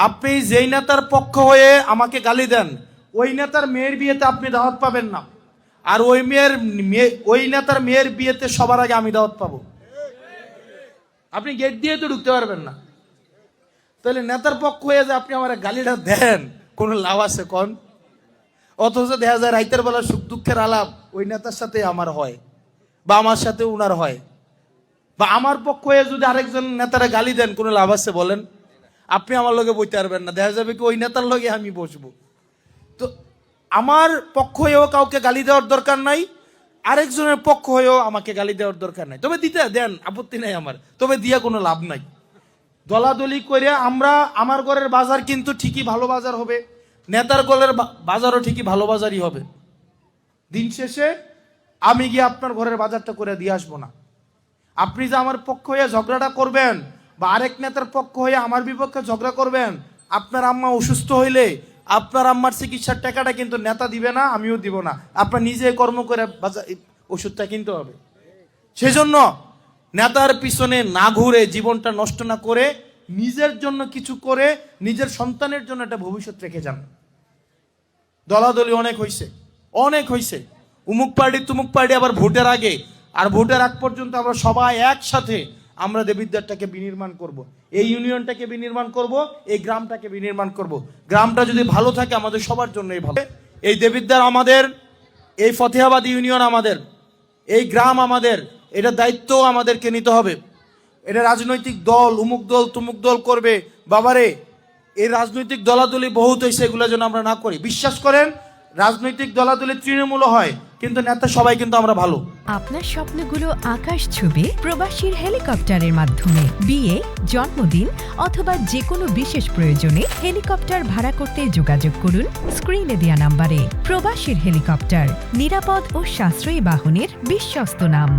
আপনি যেই নেতার পক্ষ হয়ে আমাকে গালি দেন, ওই নেতার মেয়ের বিয়েতে আপনি দাওয়াত পাবেন না, আর ওই নেতার মেয়ের বিয়েতে সবার আগে আমি দাওয়াত পাবো। আপনি গেট দিয়ে তো ঢুকতে পারবেন না। তাহলে নেতার পক্ষ হয়ে যে আপনি আমার গালিটা দেন, কোনো লাভ আছে কোন? অথচ দেখা যায় রাইতের বেলা সুখ দুঃখের আলাপ ওই নেতার সাথে আমার হয়, বা আমার সাথে উনার হয়। বা আমার পক্ষ হয়ে যদি আরেকজন নেতারা গালি দেন, কোনো লাভ আছে বলেন? আপনি আমার লগে বইতে পারবেন না, দেখা যাবে কি ওই নেতার লগে আমি বসবো। তো আমার পক্ষ হয়েও কাউকে গালি দেওয়ার দরকার নাই, আরেকজনের পক্ষ হয়েও আমাকে গালি দেওয়ার দরকার নাই। তবে দিতে দেন, আপত্তি নাই আমার, তবে দিয়া কোনো লাভ নাই। দলাদলি করে আমার ঘরের বাজার কিন্তু ঠিকই ভালো বাজার হবে, নেতার ঘরের বাজারও ঠিকই ভালো বাজারই হবে। দিন শেষে আমি গিয়ে আপনার ঘরের বাজারটা করে দিয়ে আসবো না। আপনি যে আমার পক্ষ হয়ে ঝগড়াটা করবেন, বা আরেক নেতার পক্ষ হয়ে আমার বিপক্ষে ঝগড়া করবেন, আপনার আম্মা অসুস্থ হইলে আপনার আম্মার চিকিৎসার টাকাটা কিন্তু নেতা দিবে না, আমিও দিব না, আপনার নিজে কর্ম করে ওষুধটা কিনতে হবে। সেজন্য নেতার পিছনে না ঘুরে, জীবনটা নষ্ট না করে, নিজের জন্য কিছু করে, নিজের সন্তানের জন্য একটা ভবিষ্যৎ রেখে যান। দলাদলি অনেক হয়েছে, অনেক হয়েছে, উমুক পার্টি তুমুক পার্টি, আবার ভোটের আগে আর ভোটের আগ পর্যন্ত আমরা সবাই একসাথে আমরা দেবিদ্বারটাকে বিনির্মাণ করব, এই ইউনিয়নটাকে বিনির্মাণ করব, এই গ্রামটাকে বিনির্মাণ করব। গ্রামটা যদি ভালো থাকে আমাদের সবার জন্যই ভালো। এই দেবিদ্বার আমাদের, এই ফতেহাবাদ ইউনিয়ন আমাদের, এই গ্রাম আমাদের, এটা দায়িত্ব আমাদেরকে নিতে হবে। এটা রাজনৈতিক দল উমুক দল তুমুক দল করবে, বাবারে এই রাজনৈতিক দলাদলি বহুত হয়েছে, এগুলো যেন আমরা না করি। বিশ্বাস করেন, রাজনৈতিক দলাদলি তৃণমূল হয়, কিন্তু নেতা সবাই কিন্তু আমরা ভালো। আপনার স্বপ্নগুলো আকাশ ছুবে প্রবাসীর হেলিকপ্টারের মাধ্যমে। বিয়ে, জন্মদিন অথবা যে কোনো বিশেষ প্রয়োজনে হেলিকপ্টার ভাড়া করতে যোগাযোগ করুন স্ক্রিনে দেয়া নাম্বারে। প্রবাসীর হেলিকপ্টার, নিরাপদ ও সাশ্রয়ী বাহনের বিশ্বস্ত নাম।